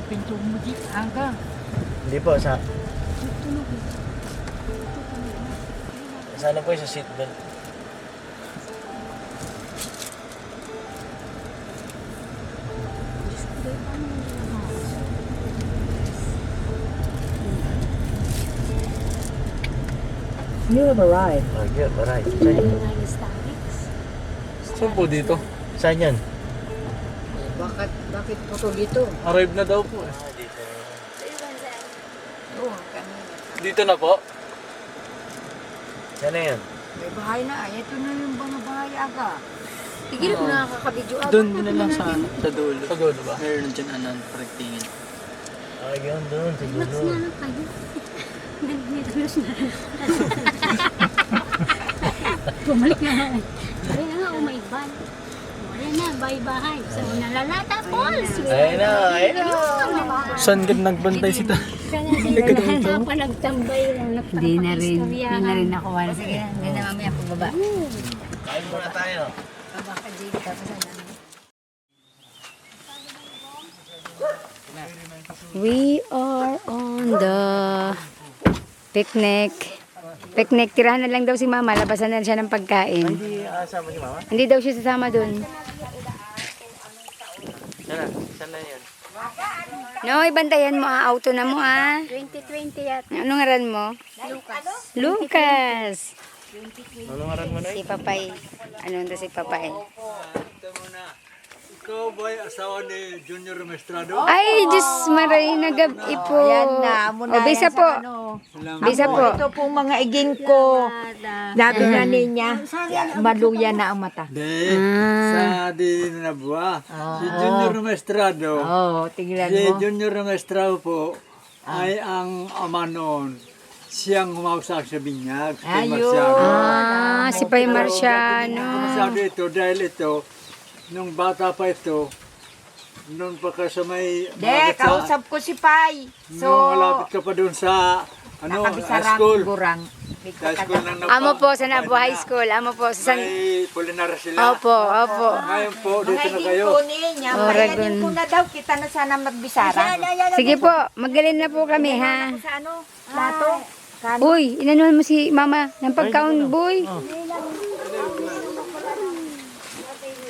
pinto mo di angka. Hindi po, sana po yung sa seatbelt. You have arrived. Oh, good, alright. Saan yun? Saan po dito? Saan yan? Bakit puto dito? Arrive na daw po eh. Dito. Oo, kami. Dito na po? Saan na yan? May bahay na. Ito na yung mga bahay aga. Tigil mo nakakabidyo aga. Doon na lang sa dulo. Sa dulo ba? Meron dyan anan, parigtingin. Ah, yun doon, siguro. Bumalik na. Ay na, oh my God. Wala na, bye-bye. So, Nalalata Falls. Ayun na, ayun na. Saan ka nagbantay si ta? Sana pa nagtambay lang. Hindi na rin ako wala. Sige na, hindi na mamaya pagbaba. Kain muna tayo. Baka dito tapos ano. We are on the picnic. Picnic, tirahan na lang daw si mama. Labasan na siya ng pagkain. Hindi asama si mama? Hindi daw siya sasama dun. Saan na yun? No, ibantayan mo auto na mo 2020 yata. Anong ngaran mo? Lucas. Lucas. Anong aran mo na Si Papay. Ano na si Papay? Ikaw ba asawa ni Junior Mestrado? Ay, Diyos maray nagabi po. Yan na, muna O, bisa yan sa po. ano. Bisa po. Ito pong mga iging ko. Sabi na niya, maluya na ang mata. Hindi. Sa di na buwa. Si Junior Mestrado. Oo, tingnan Si mo. Junior Mestrado po ay ang ama noon. Siyang humawsak sa binyag. Si Ayun. Marciano. Si Pay Marciano. Masyado ito dahil ito, nung bata pa ito, nung pa ka sa may De, malapit sa, kausap ko si Pai. So, nung malapit ka pa doon sa high nakabisarang school. gurang. High school nang Amo po sa Nabo High School. Amo po sa San... May Polinar sila. Opo, opo. Ngayon po, Mga dito na iging kayo. ko niya, payanin ko na daw, kita na sana magbisarang. Sige po, magaling na po kami ha. Sa ano, plato. Uy, inanuhan mo si mama ng pagkaon, boy.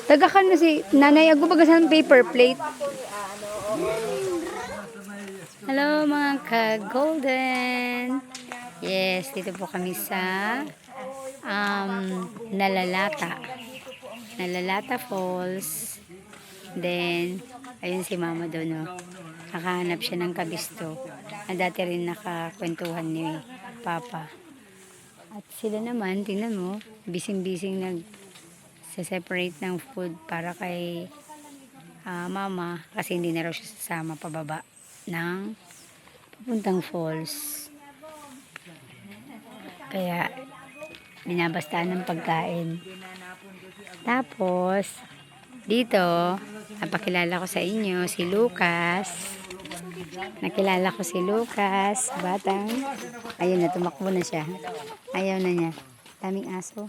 Tagakan mo si nanay. Ako baga sa paper plate. Hello mga ka-golden. Yes, dito po kami sa Nalalata. Nalalata Falls. Then, ayun si mama doon. Nakahanap siya ng kabisto. Na dati rin nakakwentuhan ni Papa. At sila naman, tingnan mo, bising-bising nag-separate ng food para kay mama kasi hindi na raw siya sasama pababa ng papuntang falls. Kaya, binabastaan ng pagkain. Tapos, dito, napakilala ko sa inyo si Lucas. Nakilala ko si Lucas, batang. Ayun na, tumakbo na siya. Ayaw na niya. Daming aso.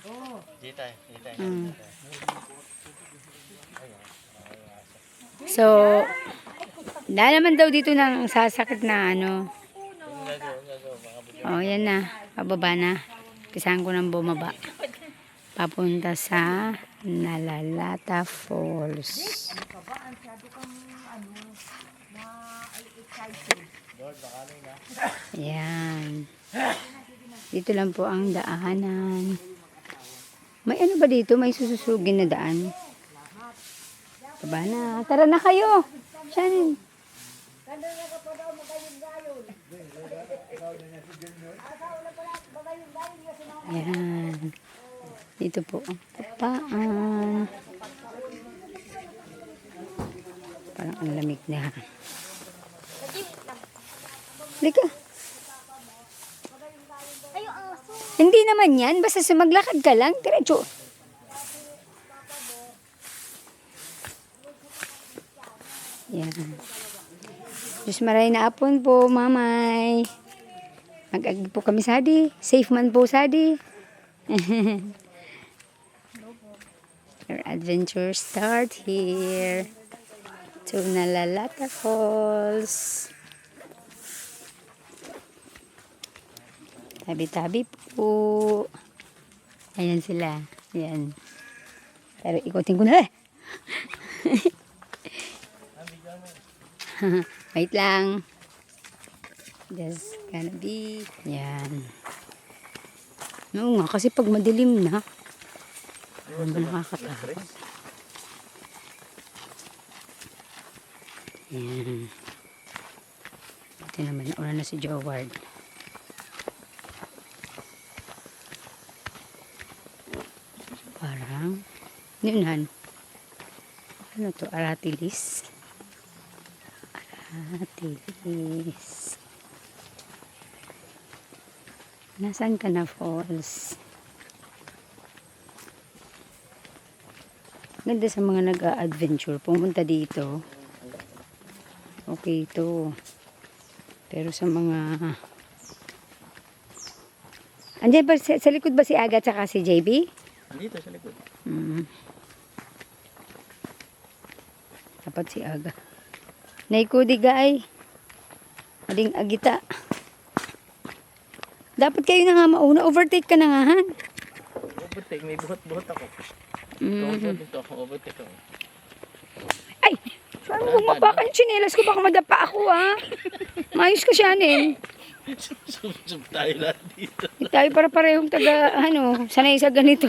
Dito. So, dahil naman daw dito ng sasakit na ano. Oh, yan na. Pababa na. Pisahan ko ng bumaba. Papunta sa Nalalata Falls. Yan. Dito lang po ang daanan. May ano ba dito? May sususugin na daan. Baba na. Tara na kayo. Saan? Yan. Dito po ang kapaan. Parang ang lamig na. Halika. Hindi naman yan. Basta maglakad ka lang. Diretso. Yan. Diyos maray na apon po, mamay. Mag-agi po kami sadi. Safe man po sadi. Your adventure start here. to Nalalata Falls. Tabi-tabi po. Ayan sila. Ayan. Pero ikutin ko na. Wait lang. Just gonna be. Ayan. Oo nga, kasi pag madilim na, ano nakakatakot. Ayan. Buti naman, nauna na si Joward. Parang, yun ano to, Aratilis. Aratilis. Nasaan ka na, Falls? Ganda sa mga nag-a-adventure. Pumunta dito. Okay to. Pero sa mga... Andiyan ba, sa likod ba si Aga at saka si JB? Dito sa likod. Dapat si Aga. Naikudiga ay. Ading agita. Dapat kayo na nga mauna. Overtake ka na nga, han. Overtake, may buhot-buhot ako. Dito ako, overtake ako. Ay! Saan mo bumaba ka yung tsinelas ko? Baka madapa ako, ha? Mayos ka siya, nin. Sub tayo lahat dito. Tayo para parehong sanay sa ganito.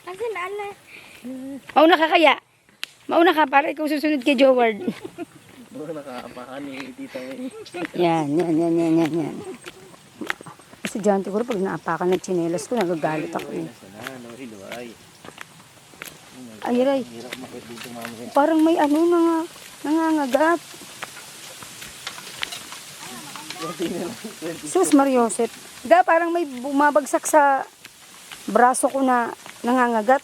Asan na, ala? Mauna ka kaya? Mauna ka para ikaw susunod kay Joward. Baka nakaapakan ni Tita May. Yan. Kasi dyan, siguro pag naapakan ng tsinelas ko, nagagalit ako. Ay, parang may nangangagat. Sus Mariosep. Parang may bumabagsak sa braso ko na nangangagat.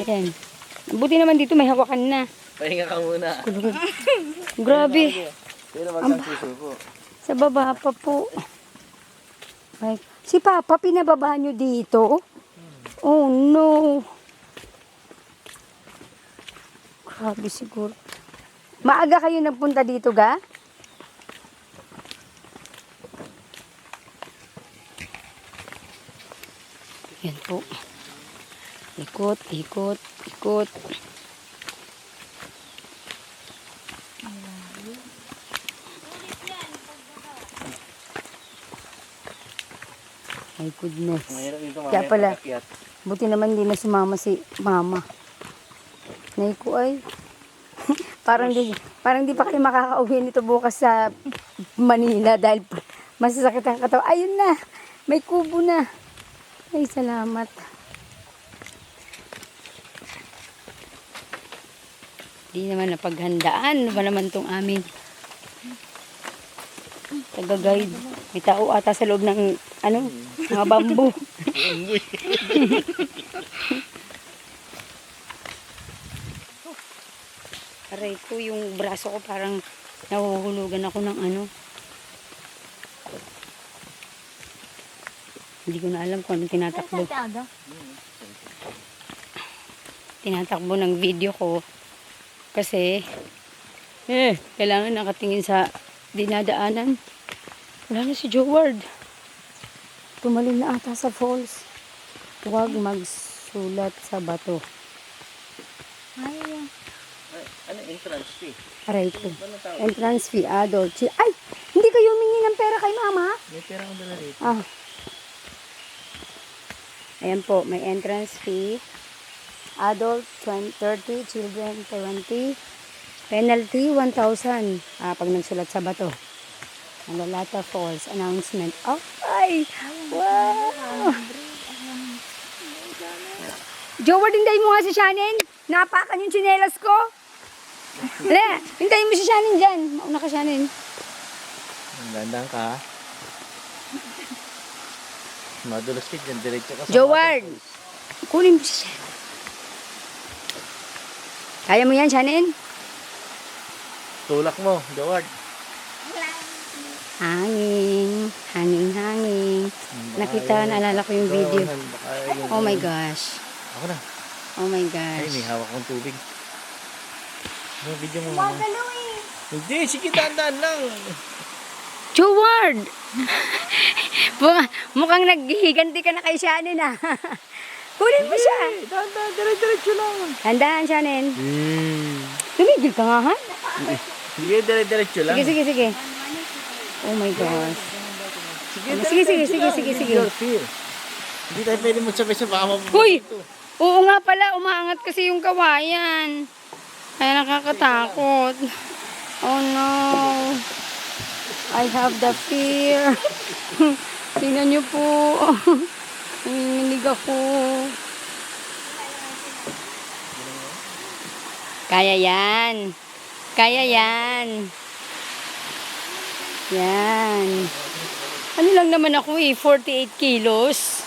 Ayan. Buti naman dito may hawakan na. Pahinga ka muna. Grabe. Pero wag kang susuko. Sa baba pa po. Ay, si Papa, pinababa nyo dito? Oh no. Grabe siguro. Maaga kayo nagpunta dito, ga? Yan po. Ikot. My goodness. Mahirap dito Kaya pala, pag-akyat. buti naman hindi na sumama si Mama. Naiko ay. parang di pa kayo makakauwi nito bukas sa Manila dahil masasakit ang katawan. Ayun na, may kubo na. Ay, salamat. Di naman napaghandaan. Ano ba naman itong amin? Taga-guide. May tao ata sa loob ng, mga bamboo. Aray ko, yung braso ko parang nahuhulugan ako ng Hindi ko na alam kung anong tinatakbo. Tinatakbo ng video ko. Kasi, kailangan nakatingin sa dinadaanan. Wala na si Joward. Tumalon na ata sa falls. Huwag magsulat sa bato. Ano entrance fee? Aray ko. Entrance fee, adult. Ay! Hindi kayo humingi ng pera kay Mama? May pera akong dala dito. Ah. Ayan po, may entrance fee. Adult 30, children 20. Penalty 1,000 pag nagsulat sa bato. Nalalata Falls announcement. Oh, ay! Wow! Joward, hintayin mo nga si Shannon. Napakan yung tsinelas ko. Hala, hintayin mo si Shannon dyan. Mauna ka, Shannon. Ang gandang ka. Madulas ka dyan. Diretso ka sa Joward! Kunin mo si Shannon. Kaya mo yan, Shannon? tulak mo, Joward. Hangin. Hanging-hanging. Nakita, naalala ko yung video. Oh my gosh. Ako na. Oh my Ay, gosh. may hawak kong tubig. Ano video mo? Hindi, sige, tandaan lang. Cheward! Mukhang naghihiganti ka na kay Shannon ah. Kunin mo siya. Tandaan, dire-diretso lang. Handaan, Shannon. Tumigil ka nga, ha? Sige, dire-diretso lang. Sige. Oh my gosh. Sige. Your fear. Hindi tayo pwede magsabay sa baka Uy! Oo nga pala, umaangat kasi yung kawayan. Kaya nakakatakot. Oh no. I have the fear. Tingnan niyo po. Nanginginig ako. Kaya yan. Yan. Ano lang naman ako 48 kilos.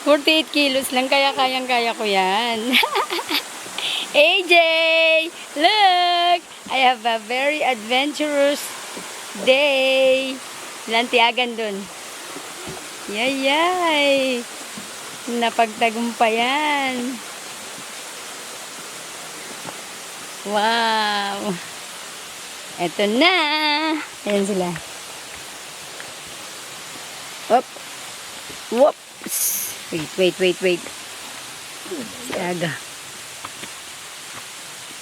48 kilos lang, kaya kayang-kaya ko yan. AJ! Look! I have a very adventurous day. Lantiagan dun. Yay! Napagtagumpayan. Wow! Eto na! Ayan sila. Whoops! Wait. Si Aga.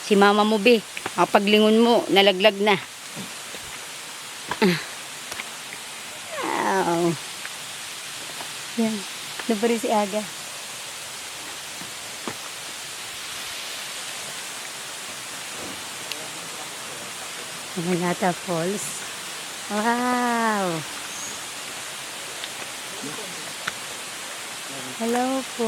Si mama mo, be. Paglingon mo, nalaglag na. Ow. Yan. Doon pa rin si Aga. Manata Falls. Wow. Hello po.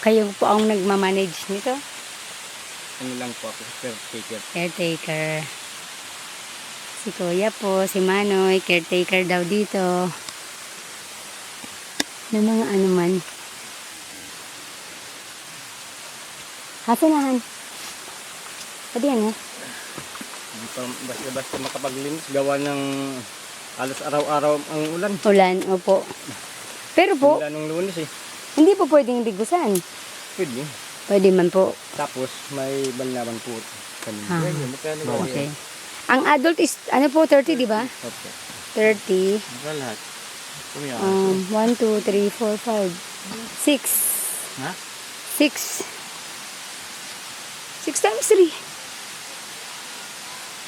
Kayo po ang nagmamanage nito? Ano lang po ako, caretaker. Caretaker. Si Kuya po, si Manoy, caretaker daw dito. Ng mga ano man. Hasanahan. Pwede yan, ha? Hindi pa basta makapaglinis. Gawa ng alas araw-araw ang ulan. Ulan, opo. Pero po, Ulan ng Lunes eh. hindi po pwedeng bigusan. Pwede. Pwede man po. Tapos may balnaban po. Ah, Magkano okay. Ang adult is, ano po, 30, di ba? Opo. 30. Magkano lahat? Kumiya. 1, 2, 3, 4, 5, 6. Ha? 6. 6 times 3.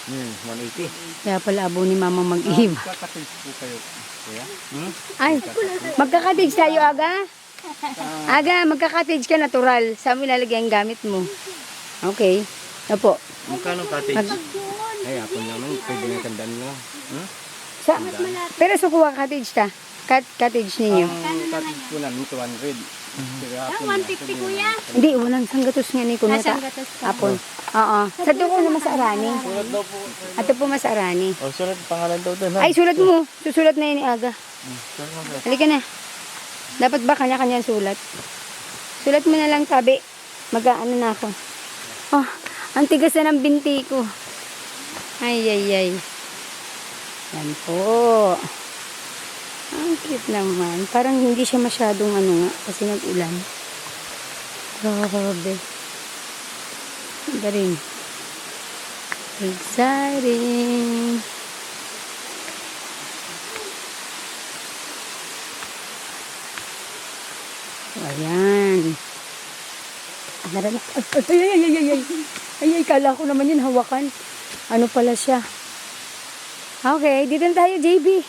180. Kaya pala abo ni mama mag-iiba. Kakatage po kayo. Kuya? Ay, magkakatage tayo, Aga? Aga, magkakatage ka natural. Saan mo ilalagay ang gamit mo? Okay. Opo. Magkano cottage? Ay, ako naman. Pwede na tandaan mo. Pero sukuha cottage ta. Cottage ninyo. Ang cottage po namin 200. Pero hapon 150 kuya. Hindi, walang sanggatos nga ni Kuneta. Apon. Oo. Sa doon ko na Masarani. Ato po Masarani. oh, sulat pangalan daw doon. Ay, sulat mo. Susulat na yun ni Aga. Halika na. Dapat ba kanya-kanya sulat? Sulat mo na lang, tabi. Mag-ano na ako. Oh, ang tigas na ng binti ko. Ay. Yan po. Ang cute naman. Parang hindi siya masyadong ano nga. Kasi nag-ulan. Grabe. Iba rin. Exciting. So, ayan. Ay, kala ko naman yun hawakan. Ano pala siya? Okay, dito na tayo, JB.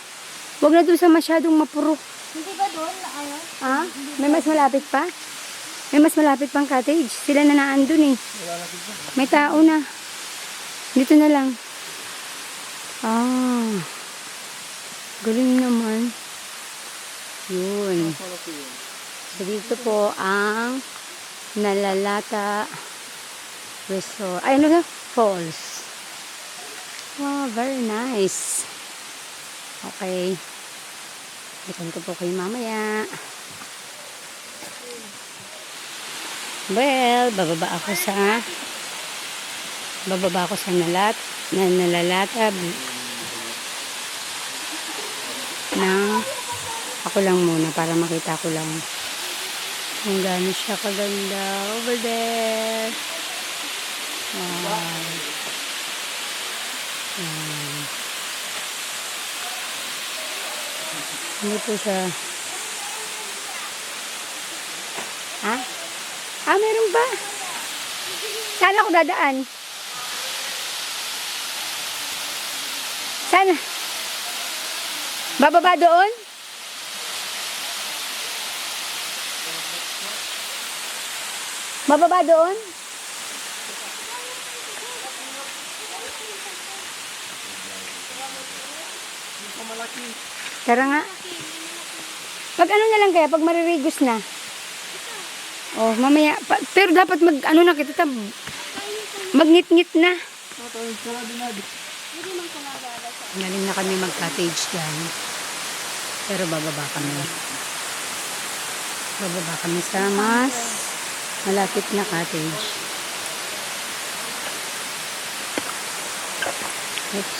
Huwag na doon sa masyadong mapuro. Hindi ba doon? Ano? Ah? May mas malapit pa? May mas malapit pang cottage. Sila na naandun eh. May tao na. Dito na lang. Ah. Galing naman. Yun. So, dito po ang Nalalata Resort. Ay, ano na? Falls. Wow, very nice. Okay. Ikan ko po kayo mamaya. Well, bababa ako sa nalalatab ng ako lang muna para makita ko lang kung gaano siya kaganda over there. Wow. Hindi po siya. Ha? Meron ba? Saan ako dadaan? Sana? Bababa doon? Bababa doon? Tara nga. Pag ano na lang kaya, pag maririgos na. Oh, mamaya. Pero dapat ano na kita, magngit-ngit na. Galing na kami mag-cottage dyan. Pero bababa kami. Bababa kami sa mas malapit na cottage. Oops.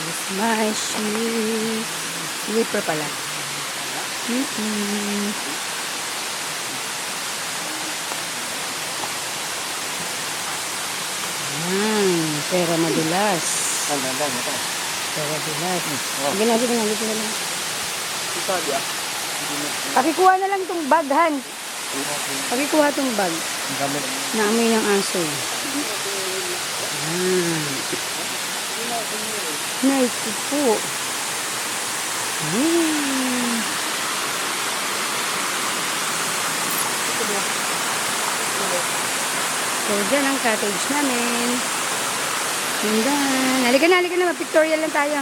Here's my shoes. Slipper pala. Pero madulas. Pero madulas. Sige na lang. Pakikuha na lang itong baghan. Pakikuha itong bag. Naamoy ng aso. Nice po. So, dyan ang cottage namin. Ganda. Halika na. Pictorial lang tayo.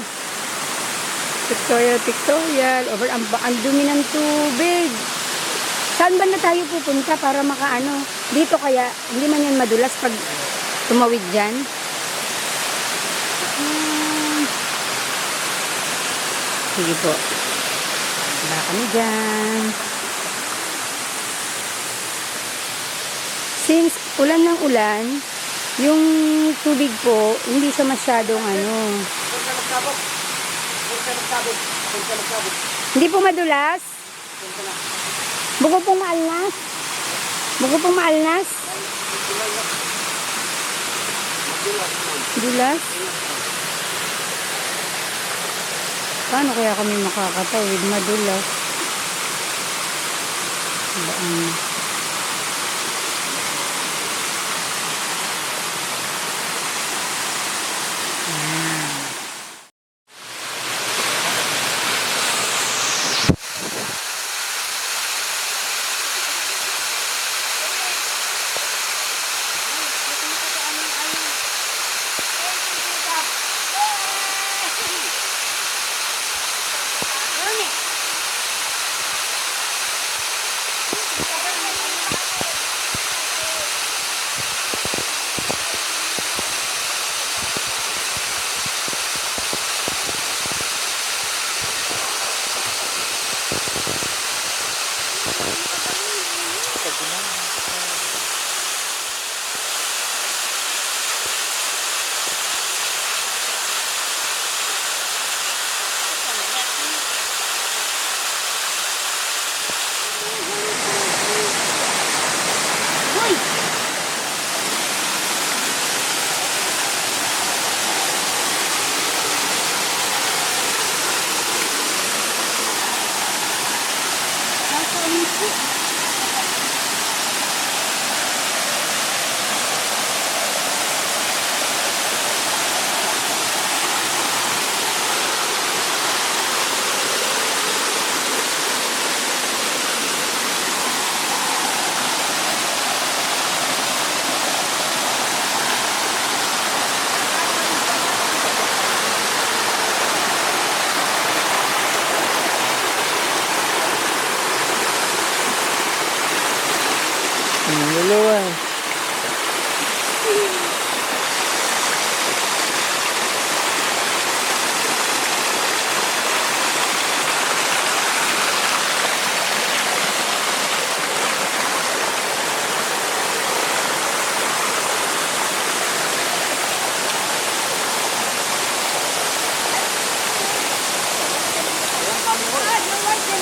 Pictorial. Over ang dumi ng tubig. Saan ba na tayo pupunta para makaano? Dito kaya, hindi man yan madulas pag tumawid dyan. Sige po. Wala kami dyan. Since ulan ng ulan, yung tubig po, hindi siya masyadong hindi po madulas. Buko pong maalnas. Dulas. Paano kaya kami makakatawid? Madulas.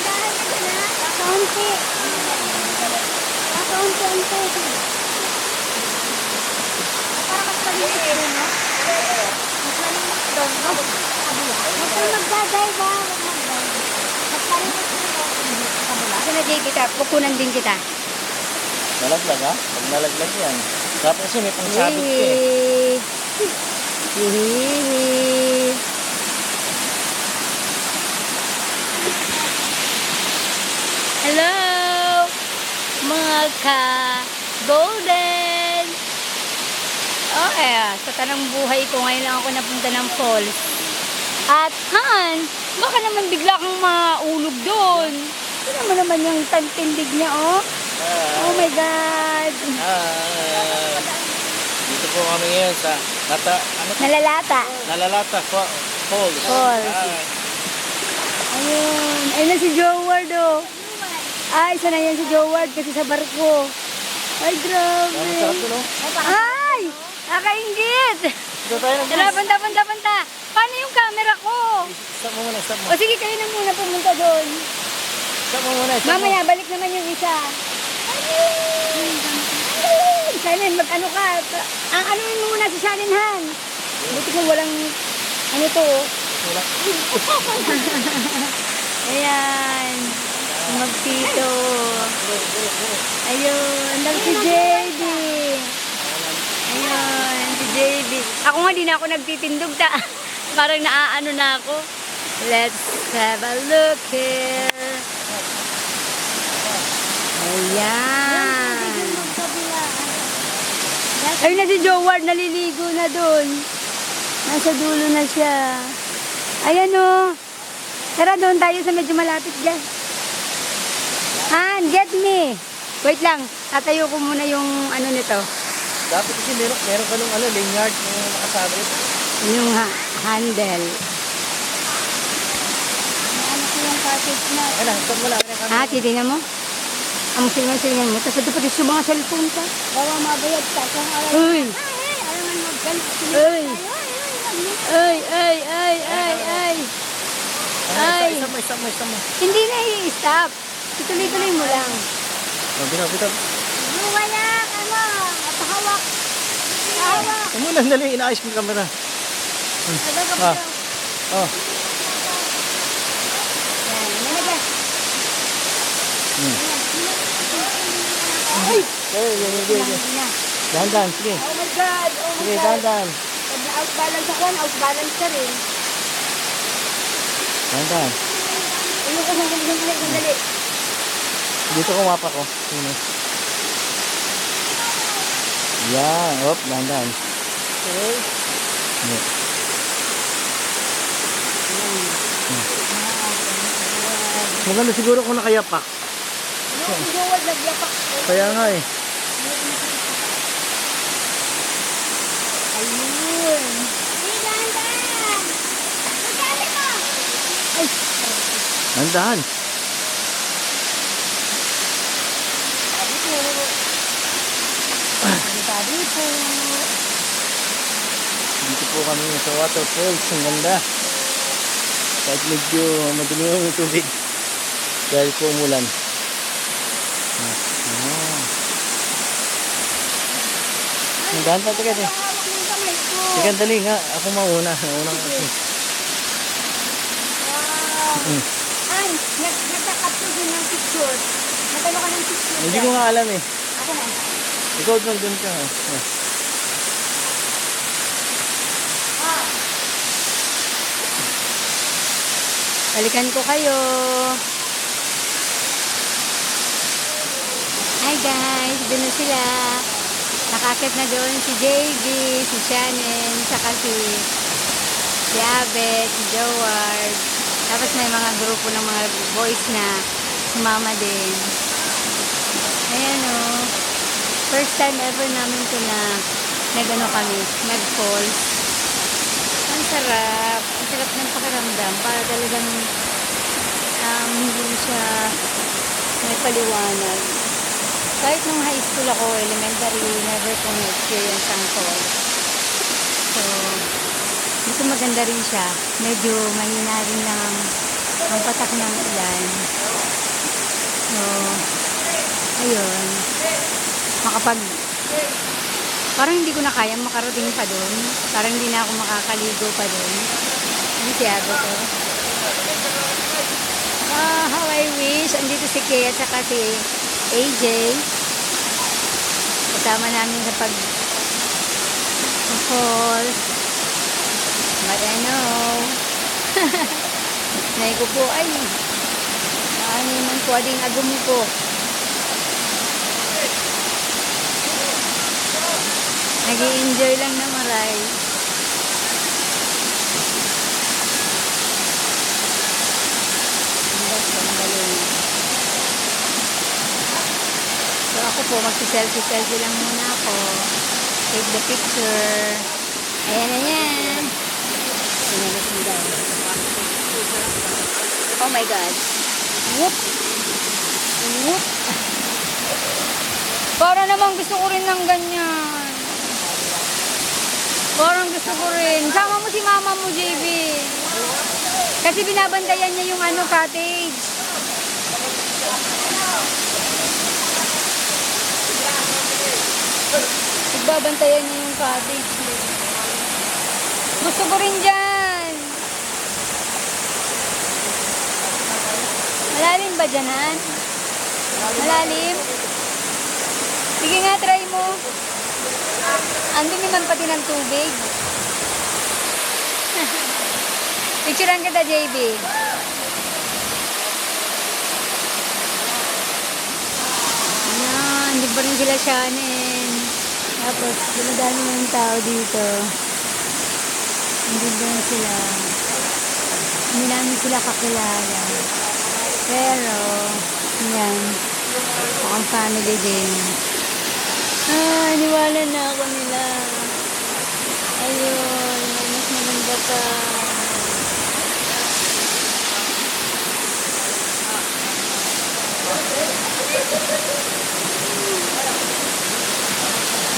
Dahan-dahan na dyan ha. Kaunti. Kaunti-unti. Para mas malinis doon, no? Mas malinis doon, no? Huwag kayo magdadive ha. Huwag magdadive. Mas malinis doon. Kasi na kita, pukunan din kita. Nalaglag ha? Pag nalaglag yan. Dapat kasi may pangsabit ka eh. Hihihi. Hello, mga ka-golden. Okay, sa tanang buhay ko, ngayon lang ako napunta ng falls. At, Han, baka naman bigla kang maulog doon. Tignan mo naman yung tindig niya, oh. Oh my God. Dito po kami ngayon sa Nalalata. Nalalata Falls. Falls. Ayun. Ayun na si Joward, oh. Ay, isa na yan si Joward kasi sa barko. Ay, grabe. Ang sarap doon, oh. Ay! Nakaingit! Dito tayo nag-miss. Tara, panta. Paano yung camera ko? Stop mo muna, stop mo. O sige, kayo na muna pumunta doon. Stop mo muna, stop mo. Mamaya, balik naman yung isa. Shalin, mag-ano ka? Ang ano yun muna si Shalin, Han. Buti ko walang, ano to, oh. Wala. Ayan. Magtito. Ayun. Ang si JD. Ayun. Si JD. Ako nga, di na ako nagtitindog. Parang naaano na ako. Let's have a look here. Ayan. Ayun na si Joward. Naliligo na doon. Nasa dulo na siya. Ayan o. Tara, doon tayo sa medyo malapit dyan. Han, get me. Wait lang. Tatayo ko muna yung ano nito. Dapat kasi meron ka nung lanyard na nakasabit. Yung handle. Ano ko yung cottage na. Ay na, stop mo lang. Ah, titignan mo. Ang silingan mo. Tapos ito pati sa mga cellphone ka. Bawa mabayad ka. Kung alam Uy! alam mo magganap. Uy! Ay! Ay! Stop mo. Hindi na i-stop. Ituloy-tuloy mo lang. Bitaw. Wala ka mo. Pahawak. Pahawak. Ano lang, dali, inaayos ko yung camera. Ah. Oh. Yan. Nalagay. Sige. Dahan-dahan, sige. Oh my God! Oh my Sige, God! dahan-dahan. Pag na-outbalance ako, na-outbalance ka rin. Dahan-dahan. Ayun ko, sandali. Dito ko mapa ko. Sino? Yan. Hop, dahan-dahan. Okay. Yeah. Maganda siguro kung nakayapak. Yung Joward nagyapak. Kaya nga eh. Ayun. Dahan-dahan. Magkali mo. Dahan-dahan. Sabi po. Dito po kami sa waterfalls. Ang ganda. Kahit medyo madumi yung tubig. Dahil po umulan. Ang dahan pa, tiga. Hawak ng kamay ko. Tiga, dali nga. Ako mauna. Mauna ko kasi. Ay, nagka-capture din ng picture. Nagano ka ng picture. Hindi ko nga alam eh. Ako na. Ikaw doon ka. Balikan ko kayo. Hi guys, doon na sila. Nakakit na doon si JB, si Shannon, saka si Abet, si Joward. Tapos may mga grupo ng mga boys na sumama din. Ayan o. First time ever namin ito na nag-ano kami, nag-falls. Ang sarap. Ang sarap ng pakiramdam. Para talagang hindi siya may paliwanag. Kahit nung high school ako, elementary, never kong na-experience ang falls. So, dito maganda rin siya. Medyo mahina rin lang ang patak ng ulan. So, ayun. Parang hindi ko na kaya makarating pa doon. Parang hindi na ako makakaligo pa doon. Ano si Abo to? How I wish. Andito si Kay at saka si AJ. Kasama namin sa falls. But I know. Nay ko po ay ano man po ading agum ko. Nag-i-enjoy lang na maray. So ako po, magsi-selfie lang muna ako. Take the picture. Ayan na yan. Sinalit mo daw. Oh my God. Whoop! Whoop! Para naman gusto ko rin ng ganyan. Parang gusto ko rin. Sama mo si mama mo, JB. Kasi binabantayan niya yung cottage. Binabantayan niya yung cottage. Gusto ko rin dyan. Malalim ba dyanan? Malalim? Sige nga, try mo. Andun naman pati ng tubig. Picturean kita, JB. Ayan, hindi pa rin sila Shannon. Tapos, dumadami ng tao dito. Hindi din sila. Hindi namin sila kakilala. Pero, yan. Mukhang family din. Niwala na ako nila. Ayun, mas maganda pa.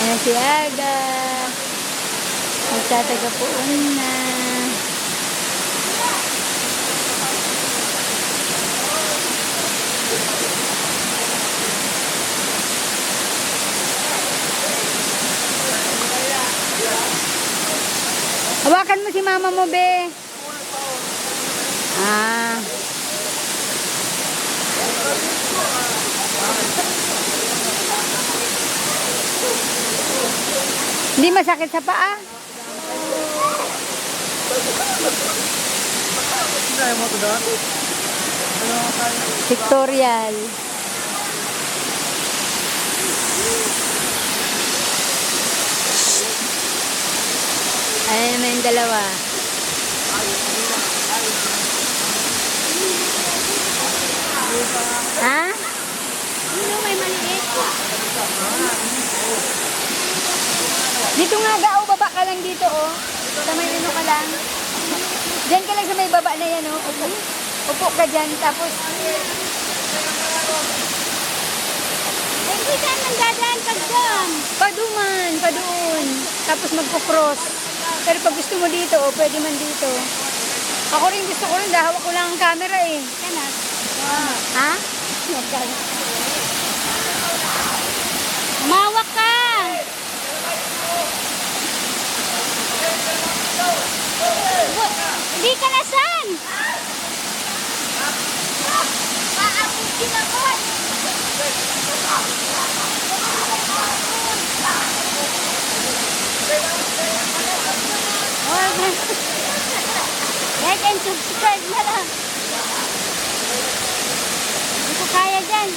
Ayan si Aga. Magtataga-puon na. Hawakan mo si mama mo, be. Hindi masakit sa paa. Pictorial. Ayan naman yung dalawa. Ha? Ano, may maliit. Dito nga gao, baba ka lang dito, oh. Sa may ano ka lang. Diyan ka lang sa may baba na yan, oh. Upo. Upo ka dyan, tapos... Hindi ka nang dadaan pag doon. Paduman, padoon. Tapos magpo-cross. Pero pag gusto mo dito, oh, pwede man dito. Ako rin gusto ko rin, dahil hawak ko lang ang camera eh. Kanak. Ha? Umawak ka. Hindi ka nasan. Paabutin ako. Like and subscribe na lang. Hindi ko kaya dyan.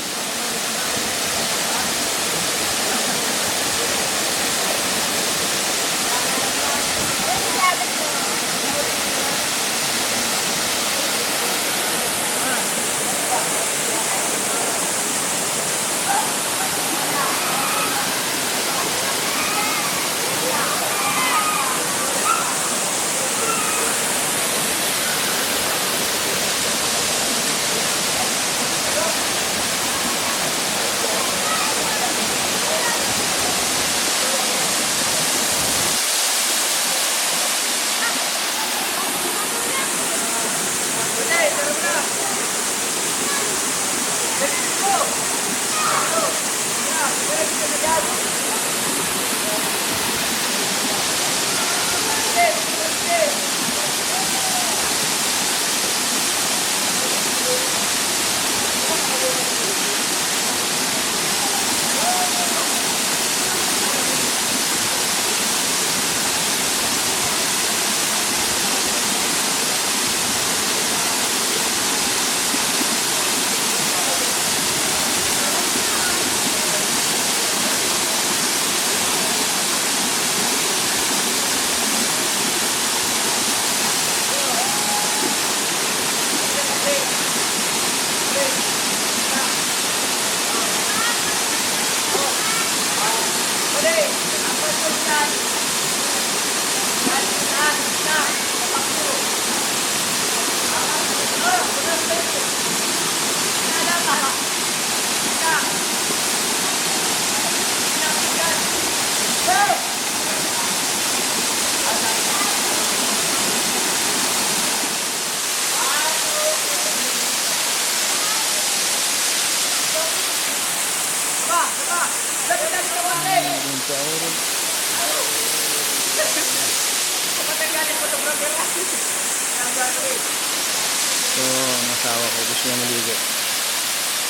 So, ang asawa ko gusto niya maligo.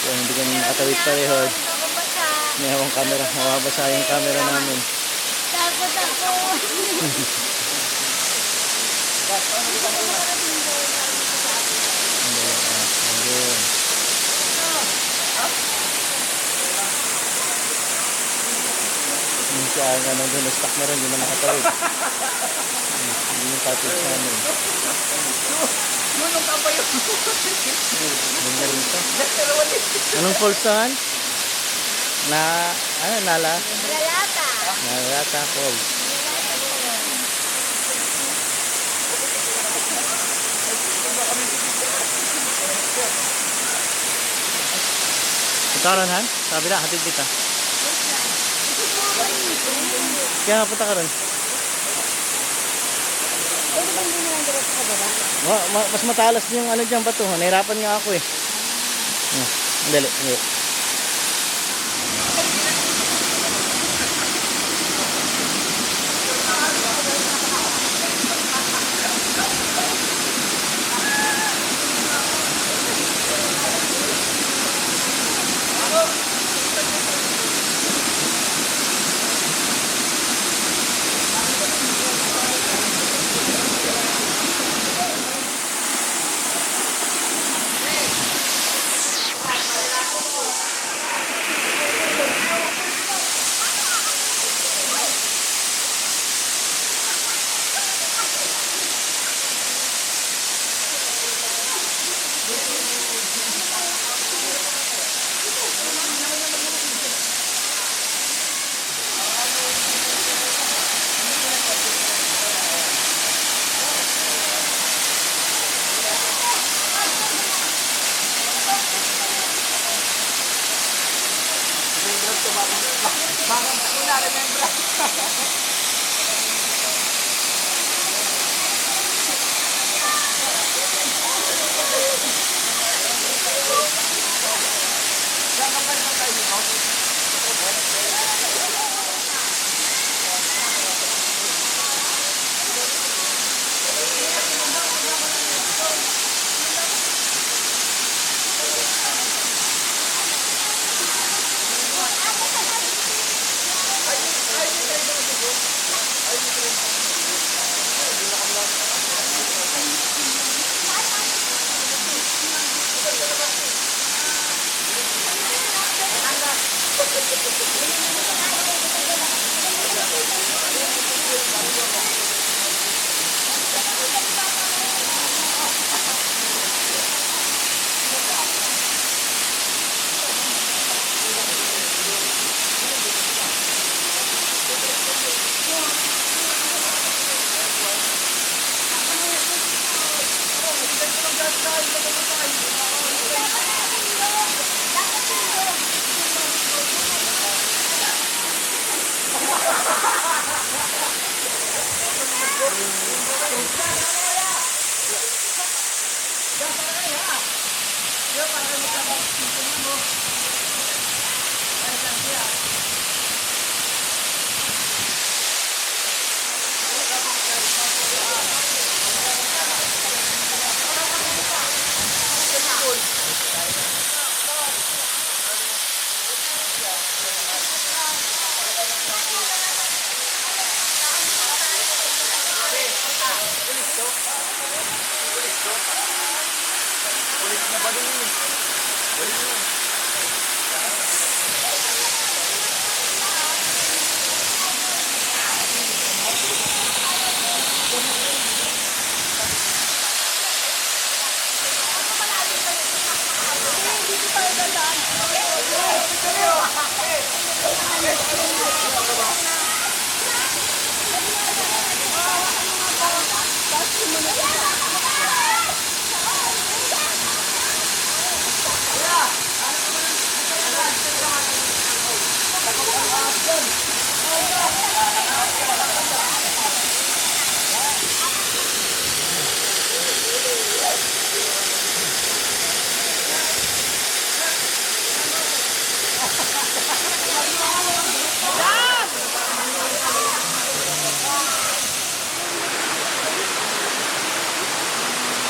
So, hindi kami nakatawid pareho. May hawang camera. Mawabasa yung camera namin. Takot ako. Ayun. Yung siya nga nandun, na-stuck na rin, hindi na nakatawid. Hindi yung tapos namin. Ganda rin ito. Anong falls to, Han? Nala? Lalata. Nalata Falls. Ito ron, Han? Sabi na, hatid kita. Kaya nga punta ka ron. Pwede ba hindi naman direct sa baba? Mas matalas yung ano dyan bato. Nahirapan nga ako eh. Dali.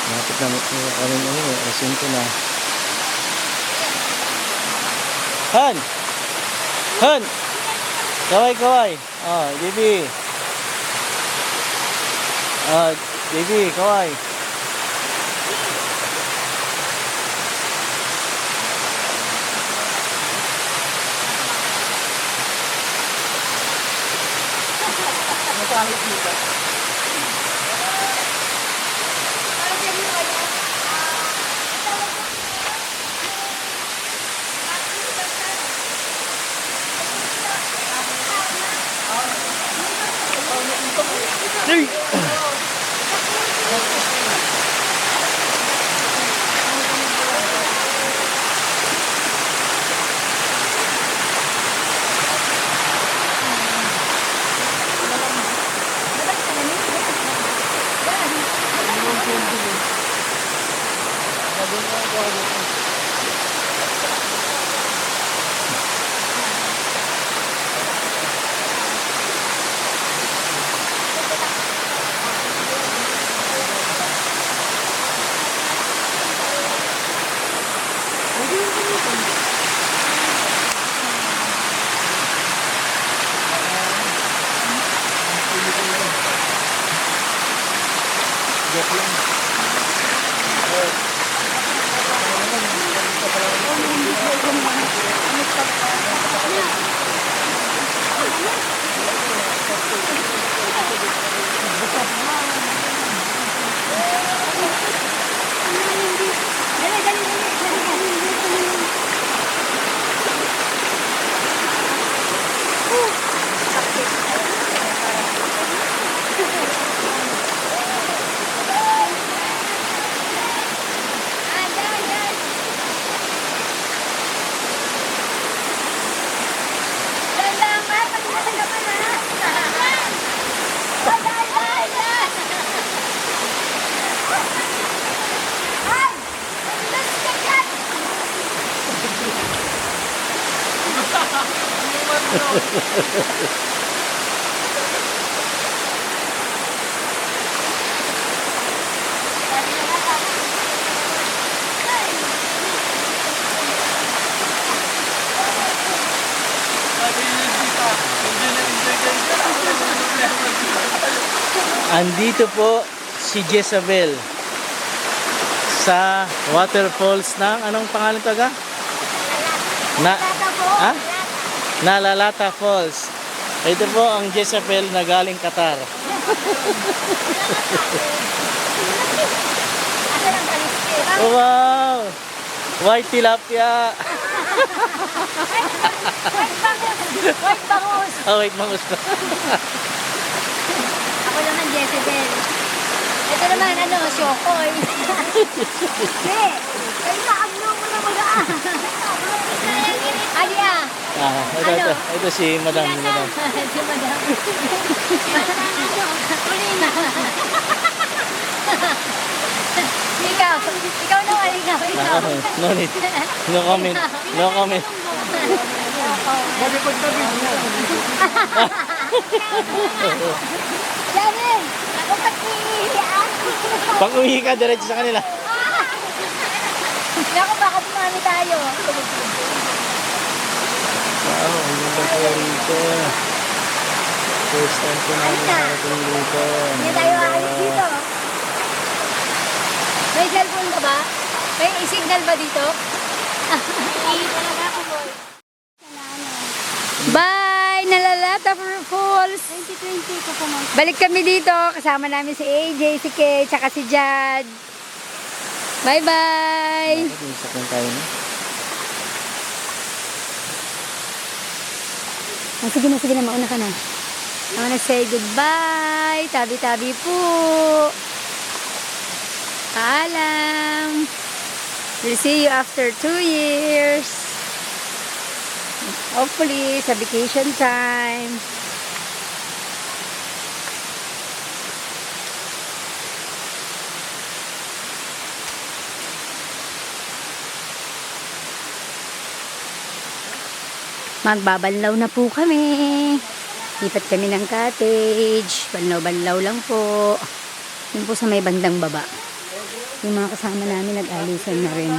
Napit na kami asin ko na. Han! Han! Kaway, kaway. Ah, baby. Ah, baby, kaway. Andito po si Jezabel sa waterfalls ng anong pangalan taga? Nalalata Falls. Ito po ang Jezabel na galing Qatar. Wow! White tilapia. White bangus. Oh, white bangus pa. Ako naman, Jezebel. Ito naman, Shokoy. Hindi. Kaya kaagno mo na magaan. Alia. Ito si Madam. Si Madam. Kulina. Ikaw naman, ikaw. No need. No comment. No comment. Malikod na rin niya. Sabi, ako pag-iihiyan. Pag uwi ka, diretso sa kanila. Naku, baka tumami tayo. Wow, ang ganda po rito. First time ko namin nakarating dito. Ang Hindi tayo ganda. aalis dito. May cellphone ka ba? May signal ba dito? Hindi talaga ako, boy. Bye! Nalalata Falls! 2020 ko pa man. Balik kami dito. Kasama namin si AJ, si Kay, tsaka si Jad. Bye-bye! Bakit may sakyan tayo na? Sige na, mauna ka na. I wanna say goodbye. Tabi-tabi po. Paalam. We'll see you after 2 years. Hopefully, sa vacation time. Magbabanlaw na po kami. Lipat kami ng cottage. Banlaw-banlaw lang po. Yun po sa may bandang baba. Yung mga kasama namin nag-alisan na rin.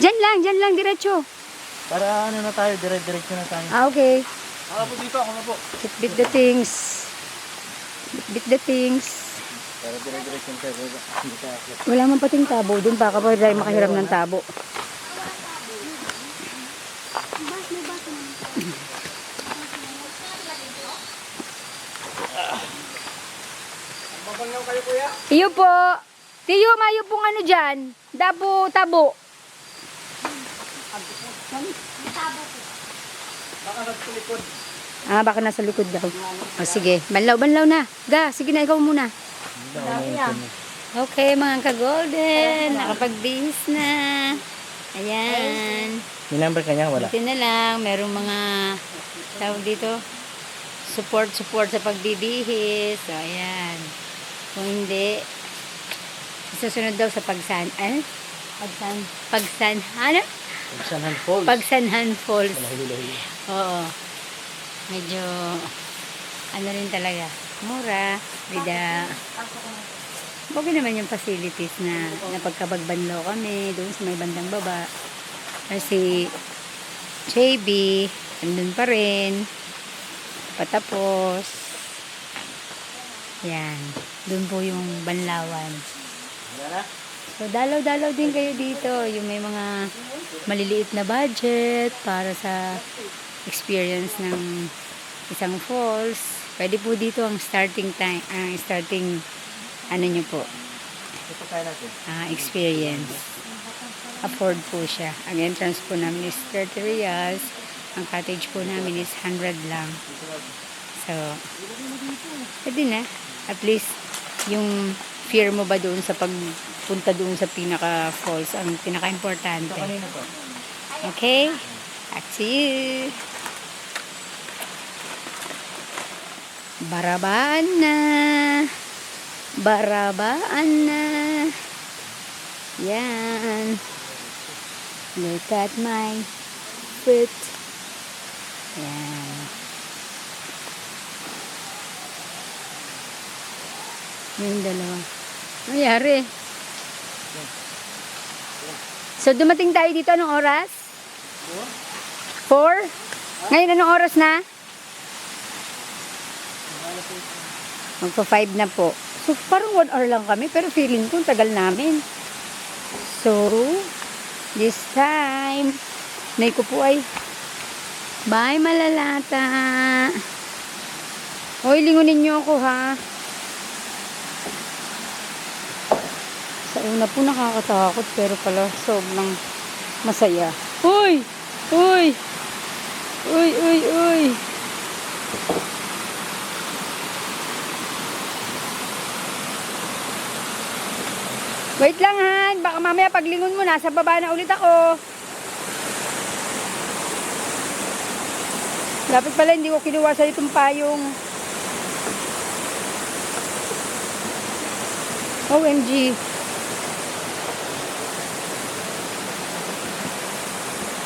Diyan lang, diretso. Para ano na tayo, diretso na tayo. Okay. Ako po dito, ako na po. Bit the things. Bit the things. Para diretso na tayo. Hindi tayo. Wala man pating tabo. Doon pa ka pa rin makahiram ng tabo. Iyo po. Tiyo, mayo pong ano dyan. Dabo, tabo. Baka nasa likod daw. O sige, banlaw na. Ga, sige na, ikaw muna. Okay, mga ka-golden. Nakapagbihis na. Ayan. May number ka niya? Wala. Buti na lang. Merong mga tawag dito. Support sa pagbibihis. So, ayan. Kung hindi, susunod daw sa Pagsanhan Falls. Pagsanhan Falls. Oo. Medyo, ano rin talaga, mura. Okay naman yung facilities na napagkabagbanlaw kami doon sa may bandang baba. Kasi, JB, andun pa rin. Patapos. Yan. Doon po yung banlawan. So, dalaw-dalaw din kayo dito. Yung may mga maliliit na budget para sa experience ng isang falls. Pwede po dito ang starting ano nyo po, experience. Afford po siya. Ang entrance po namin is 30 reals. Ang cottage po namin is 100 lang. So, pwede na. At least, yung fear mo ba doon sa pagpunta doon sa pinaka-falls ang pinaka-importante. Okay? That's it. Barabaan na. Yan. Look at my foot. Yan. Yung dalawa. Nangyari. So, dumating tayo dito. Anong oras? 4? Ngayon, anong oras na? Magpa-5 na po. So, parang 1 hour lang kami. Pero feeling ko, tagal namin. So, this time, nay ko po ay, bye Malalata. Hoy, lingunin niyo ako ha. Sa una po nakakatakot pero pala sobrang masaya. Uy! Uy! Uy, uy, uy! Wait lang Han, baka mamaya paglingon mo nasa baba na ulit ako. Dapat pala hindi ko kinuha sa itong payong. OMG.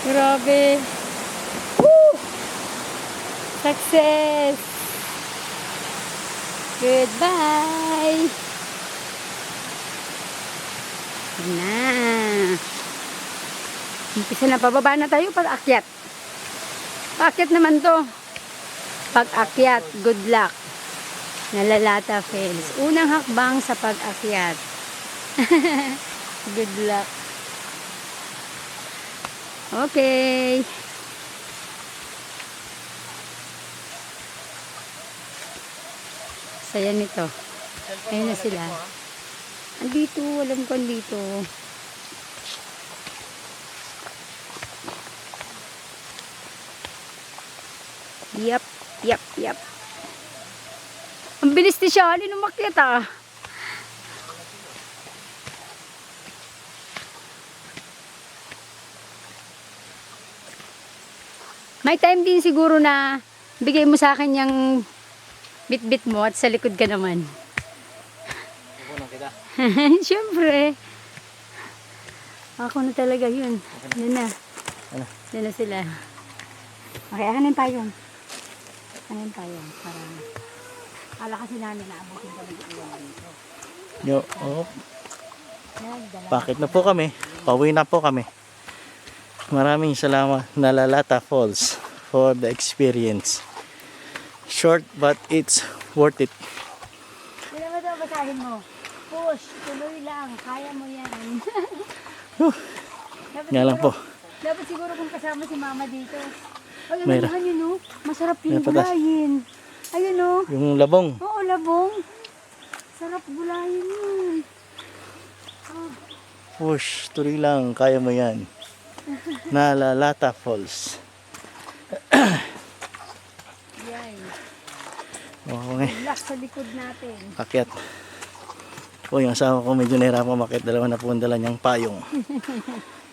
Grabe. Woo! Success! Goodbye! Yan na. Umpisa na, pababa na tayo pag-akyat. Pag-akyat naman to. Pag-akyat, good luck. Nalalata Falls. Unang hakbang sa pag-akyat. Good luck. Okay. Saya nito. Ayun na sila. Andito, alam ko andito. Yep, yep, yep. Ang bilis ni Shali nung makyat ah. May time din siguro na bigay mo sa akin yung bit-bit mo at sa likod ka naman. Kukunan kita. Siyempre. Ako na talaga yun. Yan na. Ano? Yan na sila. Okay, ahanin payong. Ahanin payong. Para ala kasi namin naabutin kami dito. Yo, bakit na po kami? Pauwi na po kami. Maraming salamat Nalalata Falls for the experience. Short but it's worth it. Sino mo ito basahin mo? Push, tuloy lang. Kaya mo yan. Nga lang po. Dapat siguro kung kasama si mama dito. Ay, Mayra. ano yun, no? Masarap May yung patas. gulayin. Ayun, no? Yung labong. Oo, labong. Sarap gulayin yun. Push, tuloy lang. Kaya mo yan. Nalalata Falls. Yan. Okay. Relax sa likod natin. Akyat. O, yung asawa ko medyo nahirapan makit. Dalawa na po ang dala niyang payong.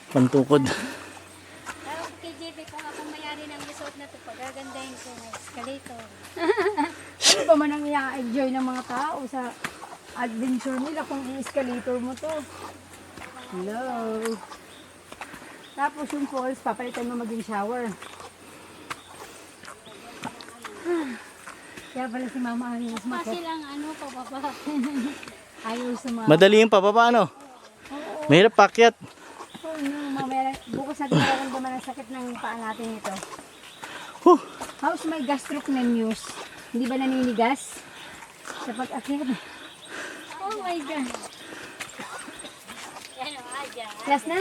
Pantukod. Pero kay JB, kung akong mayari ng resort na ito, pagagandahin ko ng escalator. Ano ba man ang i-enjoy ng mga tao sa adventure nila kung i-escalator mo to? Hello. Tapos yung falls, papalitan mo maging shower. Kaya pala si mama ang mas Kasi lang ano, pababa. ayaw sumama. Madali yung pababa, ano? Mahirap pakyat. Oh, no, mamaya, bukas natin nararamdaman ang sakit ng paa natin ito. Huh. How's my gastrocnemius? Hindi ba naninigas? Sa pag-akyat. Oh my God. Yan o, Adya. Last na?